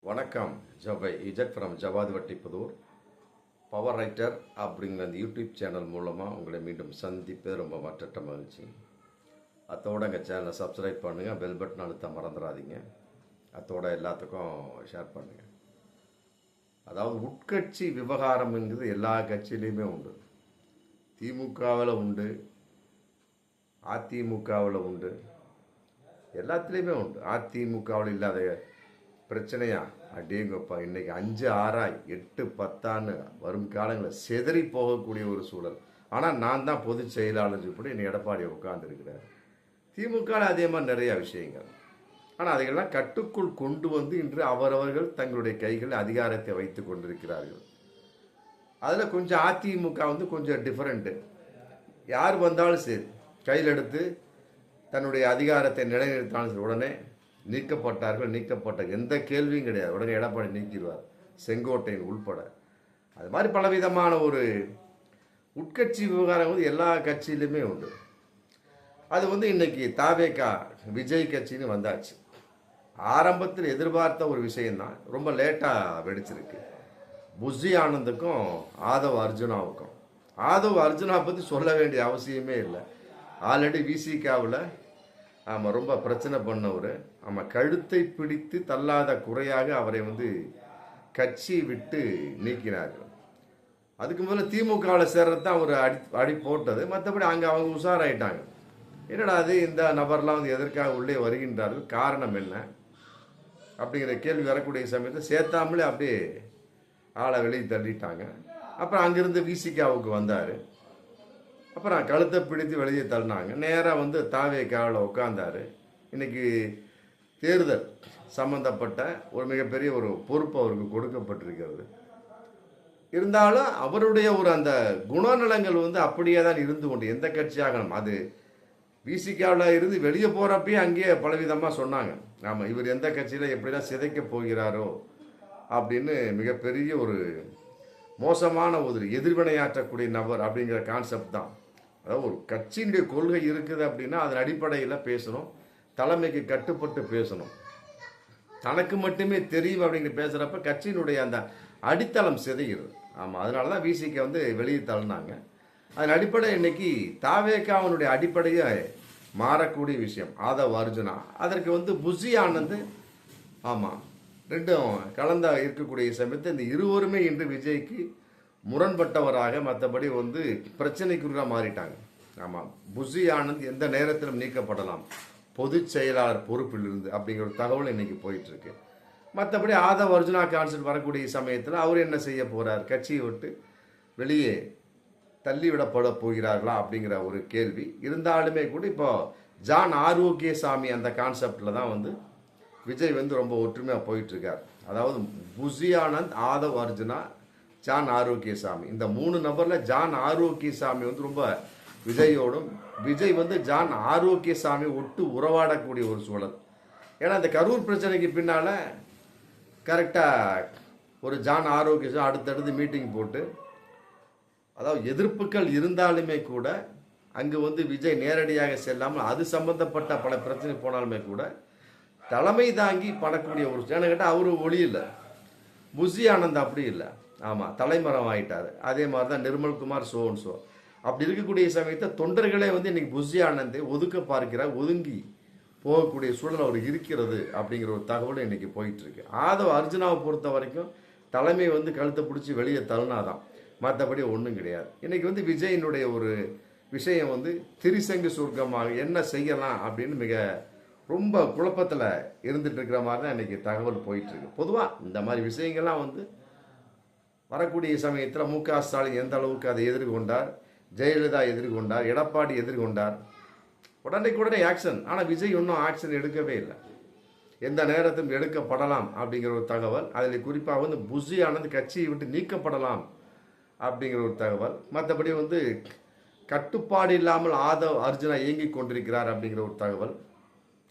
வணக்கம் ஜவை இஜட் ஃப்ரம் ஜவாத் வட்டிப்புதூர் பவர் ரைட்டர் அப்படிங்கிற அந்த யூடியூப் சேனல் மூலமாக உங்களை மீண்டும் சந்திப்பது ரொம்ப மற்ற மகிழ்ச்சி. அத்தோடு எங்கள் சேனலை சப்ஸ்கிரைப் பண்ணுங்கள், பெல் பட்டன் அழுத்த மறந்துடாதீங்க. அத்தோட எல்லாத்துக்கும் ஷேர் பண்ணுங்கள். அதாவது உட்கட்சி விவகாரம்ங்கிறது எல்லா கட்சியிலையுமே உண்டு. திமுகவில் உண்டு, அதிமுகவில் உண்டு, எல்லாத்துலேயுமே உண்டு. அதிமுகவில் இல்லாத பிரச்சனையா அடேங்கப்பா, இன்னைக்கு 5 6 8 10 வரும் காலங்களில் செதறி போகக்கூடிய ஒரு சூழல். ஆனால் நான் தான் பொதுச் செயலாளர் சொல்லி இன்னைக்கு எடப்பாடி உட்கார்ந்துருக்கிறார். திமுகவில் அதே மாதிரி நிறைய விஷயங்கள். ஆனால் அதையெல்லாம் கட்டுக்குள் கொண்டு வந்து இன்று அவரவர்கள் தங்களுடைய கைகளில் அதிகாரத்தை வைத்து கொண்டிருக்கிறார்கள். அதில் கொஞ்சம் அதிமுக கொஞ்சம் டிஃப்ரெண்ட்டு. யார் வந்தாலும் சரி கையில் எடுத்து தன்னுடைய அதிகாரத்தை நிலைநிறுத்தினாலும் சரி உடனே நீக்கப்பட்ட எந்த கேள்வியும் கிடையாது, உடனே எடப்பாடி நீக்கிடுவார், செங்கோட்டையன் உள்பட. அது மாதிரி பலவிதமான ஒரு உட்கட்சி விவகாரம் எல்லா கட்சியிலுமே உண்டு. அது இன்னைக்கு தாவேகா விஜய் கட்சின்னு வந்தாச்சு. ஆரம்பத்தில் எதிர்பார்த்த ஒரு விஷயம்தான், ரொம்ப லேட்டாக வெடிச்சிருக்கு. புஷி ஆனந்துக்கும் ஆதவ் அர்ஜுனாவுக்கும். ஆதவ் அர்ஜுனா பற்றி சொல்ல வேண்டிய அவசியமே இல்லை. ஆல்ரெடி விசிகாவில் ரொம்ப பிரச்சனை பண்ணவர். கழுத்தை பிடித்து தள்ளாத குறையாக அவரை கட்சி விட்டு நீக்கினார்கள். அதுக்கு முதல்ல திமுகவில் சேர்றது தான் அவர் அடி போட்டது. மற்றபடி அங்கே அவங்க உஷாராயிட்டாங்க. என்னடா அது, இந்த நபர்லாம் எதற்காக உள்ளே வருகின்றார்கள், காரணம் என்ன அப்படிங்கிற கேள்வி வரக்கூடிய சமயத்தில் சேர்த்தாமலே அப்படியே ஆளை வெளியே தள்ளிட்டாங்க. அப்புறம் அங்கிருந்து விசிகாவுக்கு வந்தார். அப்புறம் கழுத்தை பிடித்து வெளியே தள்ளினாங்க. நேராக தாவேகாவில் உட்கார்ந்தார். இன்னைக்கு தேர்தல் சம்பந்தப்பட்ட ஒரு மிகப்பெரிய ஒரு பொறுப்பு அவருக்கு கொடுக்கப்பட்டிருக்கிறது. இருந்தாலும் அவருடைய அந்த குணநலங்கள் அப்படியே தான் இருந்து கொண்டு, எந்த கட்சியாகணும் அது விசிகாவில் இருந்து வெளியே போகிறப்பயே அங்கேயே பலவிதமாக சொன்னாங்க. ஆமாம், இவர் எந்த கட்சியில் எப்படிலாம் சிதைக்க போகிறாரோ அப்படின்னு மிகப்பெரிய ஒரு மோசமான ஒரு எதிர்வினையாற்றக்கூடிய நபர் அப்படிங்கிற கான்செப்ட் தான். அதாவது ஒரு கட்சியினுடைய கொள்கை இருக்குது அப்படின்னா அதன் அடிப்படையில் பேசணும், தலைமைக்கு கட்டுப்பட்டு பேசணும். தனக்கு மட்டுமே தெரியும் அப்படிங்கிற பேசுகிறப்ப கட்சியினுடைய அந்த அடித்தளம் சிதைகிறது. ஆமாம், அதனால தான் விசிக வெளியே தள்ளினாங்க. அதன் அடிப்படை இன்னைக்கு தாவேகாவனுடைய அடிப்படையை மாறக்கூடிய விஷயம் ஆதவ் அர்ஜுனா. அதற்கு புஷி ஆனந்த் ஆமாம் ரெண்டும் கலந்த இருக்கக்கூடிய சமயத்தை இந்த இருவருமே இன்று விஜய்க்கு முரண்பட்டவராக, மற்றபடி பிரச்சனைக்குள்ளாக மாறிட்டாங்க. ஆமாம், புஷி ஆனந்த் எந்த நேரத்திலும் நீக்கப்படலாம் பொதுச் செயலாளர் பொறுப்பிலிருந்து அப்படிங்கிற ஒரு தகவல் இன்னைக்கு போயிட்டு இருக்கு. மற்றபடி ஆதவ் அர்ஜுனா கான்செப்ட் வரக்கூடிய சமயத்தில் அவர் என்ன செய்ய போறார், கட்சியை விட்டு வெளியே தள்ளிவிடப்பட போகிறார்களா அப்படிங்கிற ஒரு கேள்வி இருந்தாலுமே கூட இப்போ ஜான் ஆரோக்கியசாமி அந்த கான்செப்டில் தான் விஜய் ரொம்ப ஒற்றுமையாக போயிட்டு இருக்கார். அதாவது புஷி ஆனந்த், ஆதவ் அர்ஜுனா, ஜான் ஆரோக்கியசாமி, இந்த 3 நபர்ல ஜான் ஆரோக்கியசாமி ரொம்ப விஜயோடும், விஜய் ஜான் ஆரோக்கியசாமி ஒட்டு உறவாடக்கூடிய ஒரு சூழல். ஏன்னா இந்த கரூர் பிரச்சனைக்கு பின்னால கரெக்டா ஒரு ஜான் ஆரோக்கியசாமி அடுத்தடுத்து மீட்டிங் போட்டு, அதாவது எதிர்ப்புகள் இருந்தாலுமே கூட அங்கு விஜய் நேரடியாக செல்லாமல் அது சம்பந்தப்பட்ட பல பிரச்சனை போனாலுமே கூட தலைமை தாங்கி பண்ணக்கூடிய ஒரு சேனை கேட்டால் அவரு ஒளி இல்லை. புஷி ஆனந்த் அப்படி இல்லை. ஆமாம், தலைமரம் ஆகிட்டார். அதே மாதிரி தான் நிர்மல்குமார் சோ அப்படி இருக்கக்கூடிய சமயத்தை தொண்டர்களே இன்னைக்கு புஷி ஆனந்தை ஒதுக்க பார்க்கிறார், ஒதுங்கி போகக்கூடிய சூழல் அவர் இருக்கிறது அப்படிங்கிற ஒரு தகவல் இன்னைக்கு போயிட்டு இருக்கு. ஆதவ் அர்ஜுனாவை பொறுத்த வரைக்கும் தலைமை கழுத்தை பிடிச்சி வெளியே தள்ளினாதான், மற்றபடி ஒன்றும் கிடையாது. இன்னைக்கு விஜயினுடைய ஒரு விஷயம் திரிசங்கு சுருக்கமாக என்ன செய்யலாம் அப்படின்னு மிக ரொம்ப குழப்பத்தில் இருந்துட்டு இருக்கிற மாதிரி தான் இன்னைக்கு தகவல் போயிட்டு இருக்கு. பொதுவாக இந்த மாதிரி விஷயங்கள்லாம் வரக்கூடிய சமயத்தில் மு.க. ஸ்டாலின் எந்த அளவுக்கு அதை எதிர்கொண்டார், ஜெயலலிதா எதிர்கொண்டார், எடப்பாடி எதிர்கொண்டார், உடனே ஆக்ஷன். ஆனால் விஜய் இன்னும் ஆக்ஷன் எடுக்கவே இல்லை. எந்த நேரத்திலும் எடுக்கப்படலாம் அப்படிங்கிற ஒரு தகவல். அதில் குறிப்பாக புஷி ஆனந்த் கட்சியை விட்டு நீக்கப்படலாம் அப்படிங்கிற ஒரு தகவல். மற்றபடி கட்டுப்பாடு இல்லாமல் ஆதவ் அர்ஜுனா இயங்கி கொண்டிருக்கிறார் அப்படிங்கிற ஒரு தகவல்.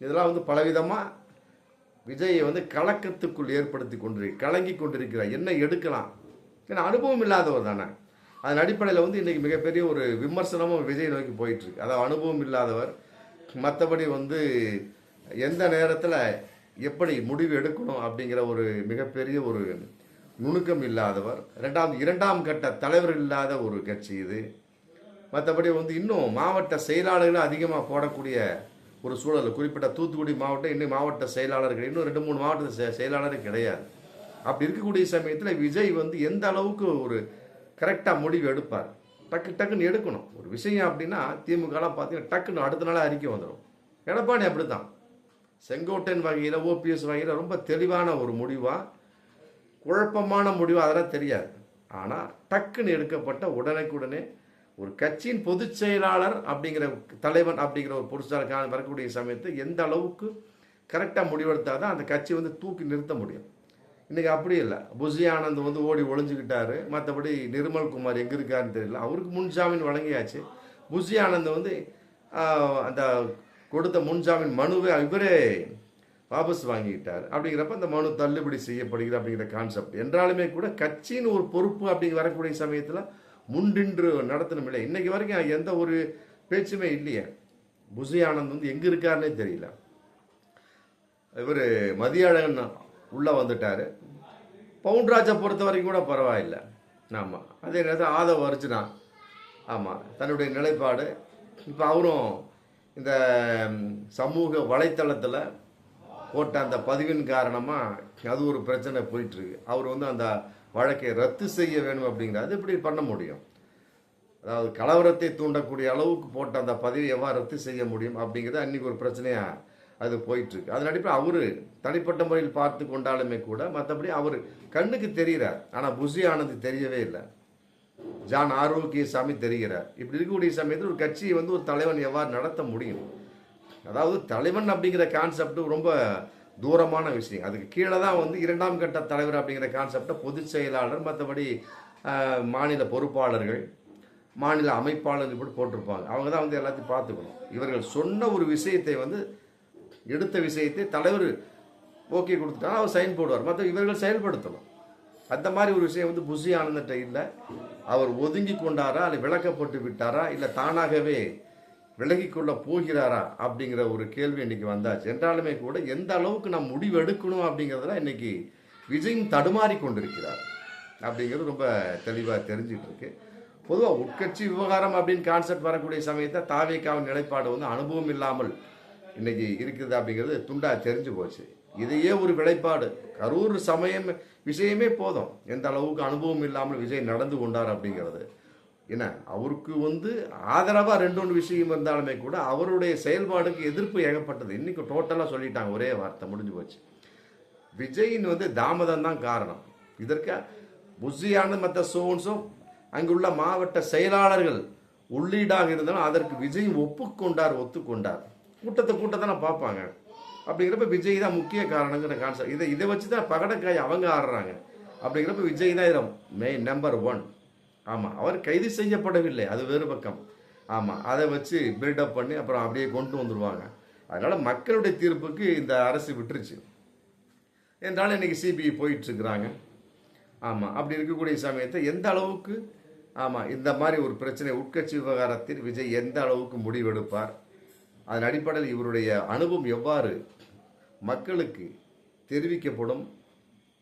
இதெல்லாம் பலவிதமாக விஜயை கலக்கத்துக்குள் ஏற்படுத்தி கலங்கி கொண்டிருக்கிறார். என்ன எடுக்கலாம், ஏன்னா அனுபவம் இல்லாதவர் தானே. அதன் அடிப்படையில் இன்னைக்கு மிகப்பெரிய ஒரு விமர்சனமும் விஜய் நோக்கி போயிட்டு இருக்கு. அதாவது அனுபவம் இல்லாதவர், மற்றபடி எந்த நேரத்தில் எப்படி முடிவு எடுக்கணும் அப்படிங்கிற ஒரு மிகப்பெரிய ஒரு நுணுக்கம் இல்லாதவர். இரண்டாம் கட்ட தலைவர் இல்லாத ஒரு கட்சி இது. மற்றபடி வந்து இன்னும் மாவட்ட செயலாளர்கள் அதிகமாக போடக்கூடிய ஒரு சூழல். குறிப்பிட்ட தூத்துக்குடி மாவட்டம் இன்னும் மாவட்ட செயலாளர்கள் இன்னும் 2-3 மாவட்ட செயலாளர்கள் கிடையாது. அப்படி இருக்கக்கூடிய சமயத்தில் விஜய் வந்து எந்த அளவுக்கு ஒரு கரெக்டாக முடிவு எடுப்பார். டக்குன்னு எடுக்கணும் ஒரு விஷயம் அப்படின்னா. திமுகலாம் பார்த்தீங்கன்னா டக்குன்னு அடுத்த நாள் அறிக்கை வந்துடும். எடப்பாடி அப்படி தான். செங்கோட்டையன் வகையில், ஓபிஎஸ் வகையில் ரொம்ப தெளிவான ஒரு முடிவாக, குழப்பமான முடிவாக அதெல்லாம் தெரியாது. ஆனால் டக்குன்னு எடுக்கப்பட்ட உடனே ஒரு கட்சியின் பொதுச் செயலாளர் அப்படிங்கிற தலைவன் அப்படிங்கிற ஒரு பொருளாளர் வரக்கூடிய சமயத்தை எந்த அளவுக்கு கரெக்டாக முடிவெடுத்தால் தான் அந்த கட்சி வந்து தூக்கி நிறுத்த முடியும். இன்றைக்கி அப்படி இல்லை. புஷி ஆனந்த் வந்து ஓடி ஒளிஞ்சுக்கிட்டாரு. மற்றபடி நிர்மல்குமார் எங்கே இருக்காருன்னு தெரியல. அவருக்கு முன்ஜாமீன் வழங்கியாச்சு. புஷி ஆனந்த் வந்து அந்த கொடுத்த முன்ஜாமீன் மனுவை இவரே வாபஸ் வாங்கிக்கிட்டார். அப்படிங்கிறப்ப அந்த மனு தள்ளுபடி செய்யப்படுகிறது அப்படிங்கிற கான்செப்ட் என்றாலுமே கூட கட்சியின் ஒரு பொறுப்பு அப்படிங்கிற வரக்கூடிய சமயத்தில் முன்னின்று நடத்தணும் இல்லை. இன்னைக்கு வரைக்கும் எந்த ஒரு பேச்சுமே இல்லையே. புஷி ஆனந்த் வந்து எங்கே இருக்காருன்னே தெரியல. இவர் மதியழகன் உள்ளே வந்துட்டார். பவுன்ராஜை பொறுத்த வரைக்கும் கூட பரவாயில்லை. ஆமாம். அதே நேரத்தில் ஆதவ அர்ஜுனா ஆமாம் தன்னுடைய நிலைப்பாடு. இப்போ அவரும் இந்த சமூக வலைத்தளத்தில் போட்ட அந்த பதிவின் காரணமாக அது ஒரு பிரச்சனை போயிட்டுருக்கு. அவர் வந்து அந்த வழக்கை ரத்து செய்ய வேணும் அப்படிங்கிறது. அது எப்படி பண்ண முடியும்? அதாவது கலவரத்தை தூண்டக்கூடிய அளவுக்கு போட்ட அந்த பதிவை எவ்வாறு ரத்து செய்ய முடியும் அப்படிங்கிறது அன்றைக்கி ஒரு பிரச்சனையாக அது போயிட்டுருக்கு. அதன் அடிப்படையில் அவர் தனிப்பட்ட முறையில் பார்த்து கொண்டாலுமே கூட மற்றபடி அவர் கண்ணுக்கு தெரிகிறார். ஆனால் புஷி ஆனந்த் தெரியவே இல்லை. ஜான் ஆரோக்கியசாமி தெரிகிறார். இப்படி இருக்கக்கூடிய சமயத்தில் ஒரு கட்சியை வந்து ஒரு தலைவன் எவ்வாறு நடத்த முடியும்? அதாவது தலைவன் அப்படிங்கிற கான்செப்ட் ரொம்ப தூரமான விஷயம். அதுக்கு கீழே தான் வந்து 2ஆம் கட்ட தலைவர் அப்படிங்கிற கான்செப்டை பொதுச் செயலாளர், மற்றபடி மாநில பொறுப்பாளர்கள், மாநில அமைப்பாளர்கள் இப்படி போட்டிருப்பாங்க. அவங்க தான் வந்து எல்லாத்தையும் பார்த்துக்கணும். இவர்கள் சொன்ன ஒரு விஷயத்தை வந்து எடுத்த விஷயத்தை தலைவர் ஓகே கொடுத்துட்டாலும் அவர் சைன் போடுவார். மற்ற இவர்கள் செயல்படுத்தணும். அந்த மாதிரி ஒரு விஷயம் வந்து புஷி ஆனந்திட்ட இல்லை. அவர் ஒதுங்கி கொண்டாரா, இல்லை விளக்கப்பட்டு விட்டாரா, இல்லை தானாகவே விலகி கொள்ள போகிறாரா அப்படிங்கிற ஒரு கேள்வி இன்னைக்கு வந்தாச்சு. என்றாலுமே கூட எந்த அளவுக்கு நாம் முடிவு எடுக்கணும் அப்படிங்கிறதுல இன்னைக்கு விஜயும் தடுமாறி கொண்டிருக்கிறார் அப்படிங்கிறது ரொம்ப தெளிவாக தெரிஞ்சிட்டு இருக்கு. பொதுவாக உட்கட்சி விவகாரம் அப்படின்னு கான்செப்ட் வரக்கூடிய சமயத்தை தாவேக்காவின் நிலைப்பாடு வந்து அனுபவம் இல்லாமல் இன்னைக்கு இருக்குது அப்படிங்கிறது துண்டா தெரிஞ்சு போச்சு. இதையே ஒரு விளைப்பாடு கரூர் சமயம் விஷயமே போதும். எந்த அளவுக்கு அனுபவம் இல்லாமல் விஜய் நடந்து கொண்டார் அப்படிங்கிறது. ஏன்னா அவருக்கு வந்து ஆதரவாக 2-1 விஷயம் இருந்தாலுமே கூட அவருடைய செயல்பாடுக்கு எதிர்ப்பு ஏகப்பட்டது. இன்னைக்கு டோட்டலாக சொல்லிட்டாங்க, ஒரே வார்த்தை முடிஞ்சு போச்சு. விஜயின் வந்து தாமதம் தான் காரணம். இதற்கு புஷியான மற்ற சோன்ஸும் அங்குள்ள மாவட்ட செயலாளர்கள் உள்ளீடாக இருந்தாலும் அதற்கு விஜய் ஒத்துக்கொண்டார். கூட்டத்தை நான் பார்ப்பாங்க. அப்படிங்கிறப்ப விஜய் தான் முக்கிய காரணங்கிற கான்செப்ட். இதை வச்சு தான் பகடக்காய் அவங்க ஆடுறாங்க. அப்படிங்கிறப்ப விஜய் தான் இதில் மெயின் நம்பர் 1. ஆமாம், அவர் கைது செய்யப்படவில்லை, அது வேறு பக்கம். ஆமாம், அதை வச்சு பில்டப் பண்ணி அப்புறம் அப்படியே கொண்டு வந்துடுவாங்க. அதனால் மக்களுடைய தீர்ப்புக்கு இந்த அரசு விட்டுருச்சு என்றாலும் இன்றைக்கி சிபிஐ போயிட்டுருக்குறாங்க. ஆமாம், அப்படி இருக்கக்கூடிய சமயத்தை எந்த அளவுக்கு இந்த மாதிரி ஒரு பிரச்சனை உட்கட்சி விவகாரத்தில் விஜய் எந்த அளவுக்கு முடிவெடுப்பார், அதன் அடிப்படையில் இவருடைய அனுபவம் எவ்வாறு மக்களுக்கு தெரிவிக்கப்படும்,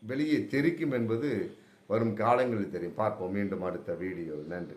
வெளியே தெரிக்கும் என்பது வரும் காலங்களில் தெரியும். பார்ப்போம் மீண்டும் அடுத்த வீடியோ. நன்றி.